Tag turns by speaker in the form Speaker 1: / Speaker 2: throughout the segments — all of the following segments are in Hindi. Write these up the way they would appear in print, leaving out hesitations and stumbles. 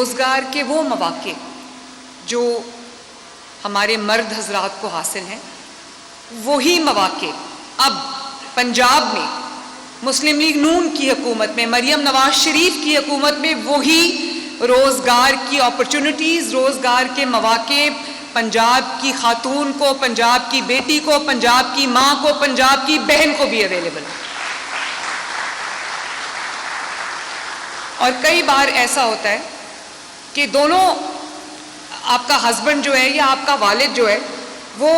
Speaker 1: रोज़गार के वो मौके जो हमारे मर्द हजरात को हासिल हैं, वही मौके अब पंजाब में मुस्लिम लीग नून की हुकूमत में, मरियम नवाज शरीफ की हुकूमत में, वही रोज़गार की अपॉर्चुनिटीज़, रोज़गार के मौके पंजाब की खातून को, पंजाब की बेटी को, पंजाब की माँ को, पंजाब की बहन को भी अवेलेबल है। और कई बार ऐसा होता है कि दोनों, आपका हस्बैंड जो है या आपका वालिद जो है वो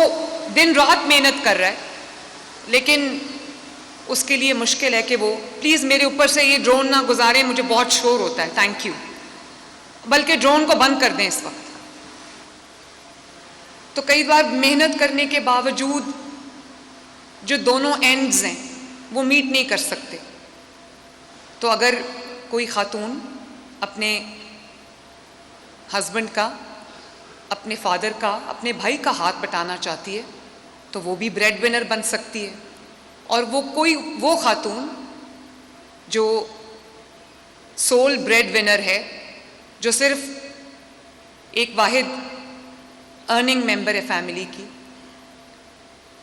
Speaker 1: दिन रात मेहनत कर रहा है, लेकिन उसके लिए मुश्किल है कि वो प्लीज़ मेरे ऊपर से ये ड्रोन ना गुजारें, मुझे बहुत शोर होता है, थैंक यू, बल्कि ड्रोन को बंद कर दें इस वक्त। तो कई बार मेहनत करने के बावजूद जो दोनों एंड्स हैं वो मीट नहीं कर सकते। तो अगर कोई खातून अपने हस्बैंड का, अपने फादर का, अपने भाई का हाथ बटाना चाहती है तो वो भी ब्रेड विनर बन सकती है। और वो खातून जो सोल ब्रेड विनर है, जो सिर्फ एक वाहिद अर्निंग मेंबर है फैमिली की,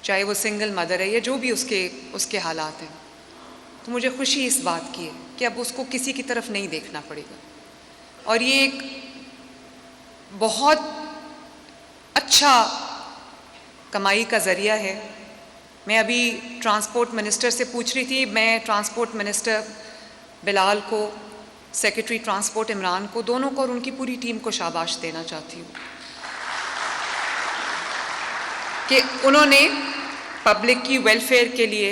Speaker 1: चाहे वो सिंगल मदर है या जो भी उसके हालात हैं, तो मुझे खुशी इस बात की है कि अब उसको किसी की तरफ नहीं देखना पड़ेगा। और ये एक बहुत अच्छा कमाई का ज़रिया है। मैं अभी ट्रांसपोर्ट मिनिस्टर से पूछ रही थी, मैं ट्रांसपोर्ट मिनिस्टर बिलाल को, सेक्रेटरी ट्रांसपोर्ट इमरान को, दोनों को और उनकी पूरी टीम को शाबाश देना चाहती हूँ कि उन्होंने पब्लिक की वेलफेयर के लिए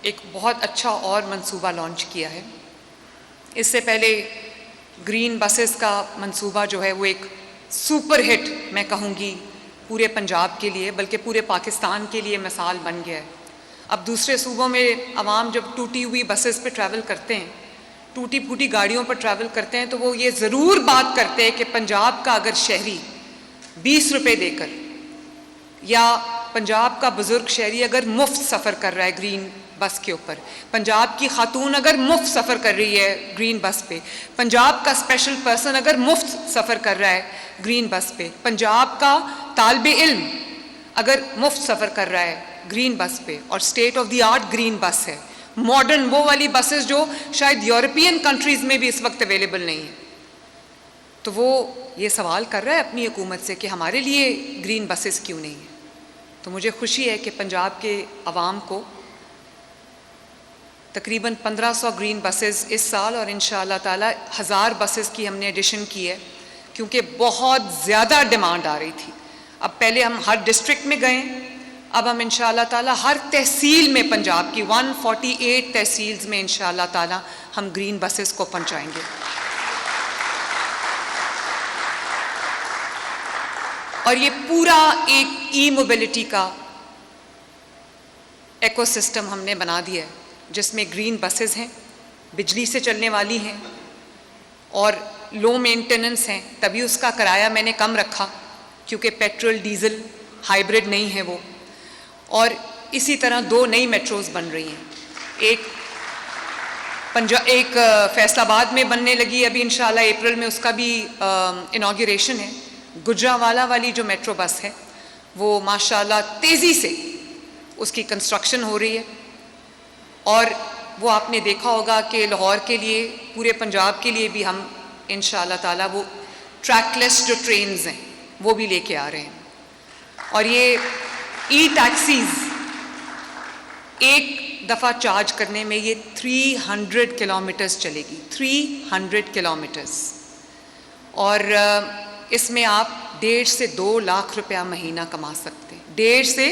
Speaker 1: एक बहुत अच्छा और मंसूबा लॉन्च किया है। इससे पहले ग्रीन बसेस का मंसूबा जो है वो एक सुपर हिट, मैं कहूँगी पूरे पंजाब के लिए, बल्कि पूरे पाकिस्तान के लिए मिसाल बन गया है। अब दूसरे सूबों में आवाम जब टूटी हुई बसेस पे ट्रैवल करते हैं, टूटी फूटी गाड़ियों पर ट्रैवल करते हैं, तो वो ये ज़रूर बात करते हैं कि पंजाब का अगर शहरी 20 रुपये देकर, या पंजाब का बुज़ुर्ग शहरी अगर मुफ्त सफ़र कर रहा है ग्रीन बस के ऊपर, पंजाब की खातून अगर मुफ्त सफ़र कर रही है ग्रीन बस पे, पंजाब का स्पेशल पर्सन अगर मुफ्त सफ़र कर रहा है ग्रीन बस पे, पंजाब का तालिबे इल्म अगर मुफ्त सफ़र कर रहा है ग्रीन बस पे, और state of the art green बस है, मॉडर्न, वो वाली बसेस जो शायद यूरोपियन कंट्रीज़ में भी इस वक्त अवेलेबल नहीं है, तो वो ये सवाल कर रहा है अपनी हुकूमत से कि हमारे लिए ग्रीन बसेस क्यों नहीं है। तो मुझे खुशी है कि पंजाब के अवाम को तकरीबन 1500 ग्रीन बसेस इस साल, और इंशाअल्लाह ताला 1000 बसेस की हमने एडिशन की है, क्योंकि बहुत ज़्यादा डिमांड आ रही थी। अब पहले हम हर डिस्ट्रिक्ट में गए, अब हम इंशाअल्लाह ताला हर तहसील में, पंजाब की 148 तहसील्स में इंशाअल्लाह ताला हम ग्रीन बसेस को पहुंचाएंगे। और ये पूरा एक ई मोबिलिटी का इकोसिस्टम हमने बना दिया है, जिसमें ग्रीन बसेस हैं, बिजली से चलने वाली हैं और लो मेंटेनेंस हैं, तभी उसका किराया मैंने कम रखा, क्योंकि पेट्रोल डीजल हाइब्रिड नहीं है वो। और इसी तरह 2 नई मेट्रोज बन रही हैं, एक फैसलाबाद में बनने लगी अभी इंशाल्लाह अप्रैल में, उसका भी इनॉग्रेशन है। गुजरावाला वाली जो मेट्रो बस है वो माशाल्लाह तेज़ी से उसकी कंस्ट्रक्शन हो रही है, और वो आपने देखा होगा कि लाहौर के लिए, पूरे पंजाब के लिए भी हम इंशाअल्लाह ताला वो ट्रैकलेस जो ट्रेन्स हैं वो भी लेके आ रहे हैं। और ये ई टैक्सीज़ एक दफ़ा चार्ज करने में ये 300 किलोमीटर्स चलेगी, 300 किलोमीटर्स, और इसमें आप 1.5 से 2 लाख रुपया महीना कमा सकते हैं। 1.5 से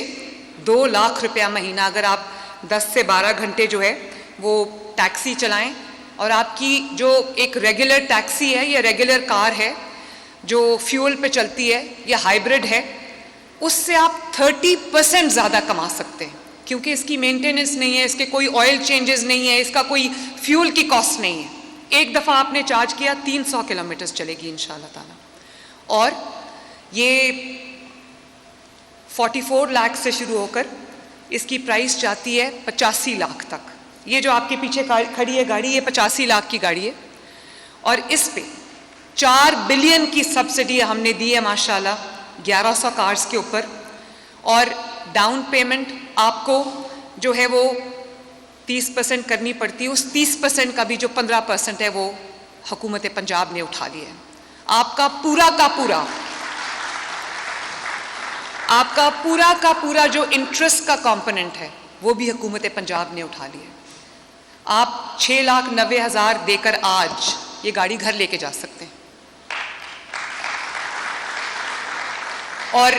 Speaker 1: 2 लाख रुपया महीना, अगर आप 10 से 12 घंटे जो है वो टैक्सी चलाएं, और आपकी जो एक रेगुलर टैक्सी है या रेगुलर कार है जो फ्यूल पे चलती है या हाइब्रिड है, उससे आप 30% ज़्यादा कमा सकते हैं, क्योंकि इसकी मेंटेनेंस नहीं है, इसके कोई ऑयल चेंजेस नहीं है, इसका कोई फ्यूल की कॉस्ट नहीं है। एक दफ़ा आपने चार्ज किया 300 किलोमीटर्स चलेगी इंशाअल्लाह ताला। और ये 44 लाख से शुरू होकर इसकी प्राइस जाती है 85 लाख तक। ये जो आपके पीछे खड़ी है गाड़ी, ये 85 लाख की गाड़ी है, और इस पे 4 बिलियन की सब्सिडी हमने दी है माशाल्लाह 1100 कार्स के ऊपर, और डाउन पेमेंट आपको जो है वो 30% करनी पड़ती है। उस 30% का भी जो 15% है वो हुकूमत पंजाब ने उठा लिया है। आपका पूरा का पूरा जो इंटरेस्ट का कंपोनेंट है वो भी हुकूमत पंजाब ने उठा लिया है। आप 6,90,000 देकर आज ये गाड़ी घर लेके जा सकते हैं। और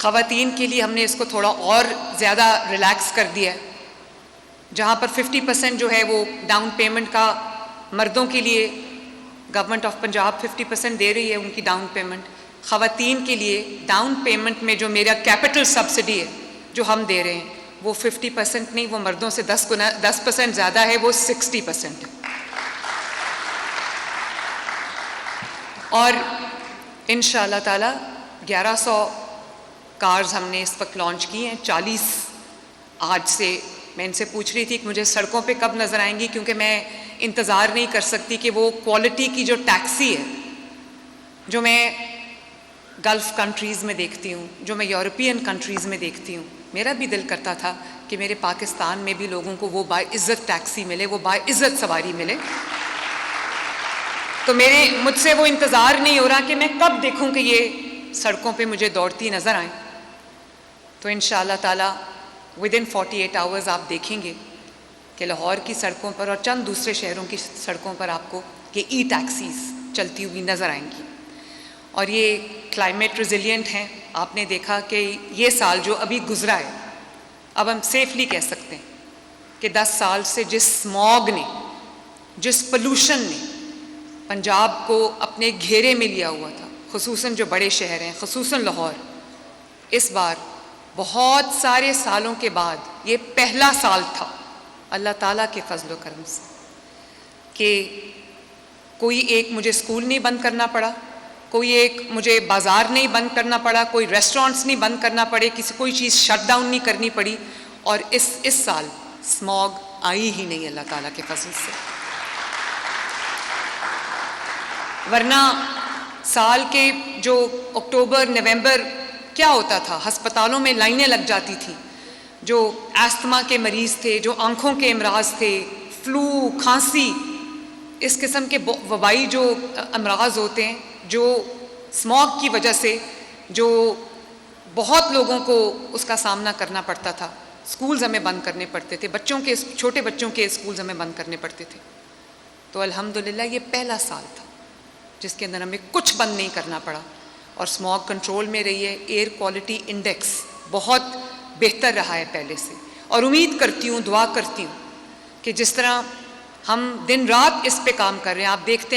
Speaker 1: ख़वातीन के लिए हमने इसको थोड़ा और ज़्यादा रिलैक्स कर दिया है, जहाँ पर 50% जो है वो डाउन पेमेंट का मर्दों के लिए गवर्नमेंट ऑफ पंजाब 50% दे रही है उनकी डाउन पेमेंट। ख़वातीन के लिए डाउन पेमेंट में जो मेरा कैपिटल सब्सिडी है जो हम दे रहे हैं वो 50% नहीं, वो मर्दों से 10% ज़्यादा है, वो 60% है। और इंशाअल्लाह ताला 1100 कार्स हमने इस वक्त लॉन्च की हैं। 40 आज से मैं इनसे पूछ रही थी कि मुझे सड़कों पे कब नज़र आएंगी, क्योंकि मैं इंतज़ार नहीं कर सकती कि वो क्वालिटी की जो टैक्सी है जो मैं गल्फ़ कंट्रीज़ में देखती हूँ, जो मैं यूरोपियन कंट्रीज़ में देखती हूँ। मेरा भी दिल करता था कि मेरे पाकिस्तान में भी लोगों को वो बाइज़्ज़त टैक्सी मिले, वो बाइज़्ज़त सवारी मिले। तो मुझसे वो इंतज़ार नहीं हो रहा कि मैं कब देखूँ कि ये सड़कों पे मुझे दौड़ती नज़र आए। तो इंशाअल्लाह ताला विदिन 48 आवर्स आप देखेंगे कि लाहौर की सड़कों पर और चंद दूसरे शहरों की सड़कों पर आपको ये ई टैक्सीज़ चलती हुई नज़र आएंगी। और ये क्लाइमेट रेजिलिएंट हैं। आपने देखा कि ये साल जो अभी गुजरा है, अब हम सेफली कह सकते हैं कि 10 साल से जिस स्मॉग ने, जिस पोल्यूशन ने पंजाब को अपने घेरे में लिया हुआ था, खुसूसन जो बड़े शहर हैं, खुसूसन लाहौर, इस बार बहुत सारे सालों के बाद ये पहला साल था अल्लाह ताला के फजल व करम से कि कोई एक मुझे स्कूल नहीं बंद करना पड़ा, कोई एक मुझे बाज़ार नहीं बंद करना पड़ा, कोई रेस्टोरेंट्स नहीं बंद करना पड़े, कोई चीज़ शट डाउन नहीं करनी पड़ी। और इस साल स्मॉग आई ही नहीं अल्लाह ताला के फजल से। वरना साल के जो अक्टूबर नवंबर क्या होता था, अस्पतालों में लाइनें लग जाती थी। जो अस्थमा के मरीज़ थे, जो आँखों के अमराज थे, फ्लू, खांसी, इस किस्म के वबाई जो अमराज होते हैं, जो स्मॉग की वजह से जो बहुत लोगों को उसका सामना करना पड़ता था। स्कूल्स हमें बंद करने पड़ते थे, छोटे बच्चों के स्कूल्स हमें बंद करने पड़ते थे। तो अल्हम्दुलिल्लाह ये पहला साल था जिसके अंदर हमें कुछ बंद नहीं करना पड़ा और स्मॉग कंट्रोल में रही है। एयर क्वालिटी इंडेक्स बहुत बेहतर रहा है पहले से। और उम्मीद करती हूँ, दुआ करती हूँ कि जिस तरह हम दिन रात इस पे काम कर रहे हैं, आप देखते हैं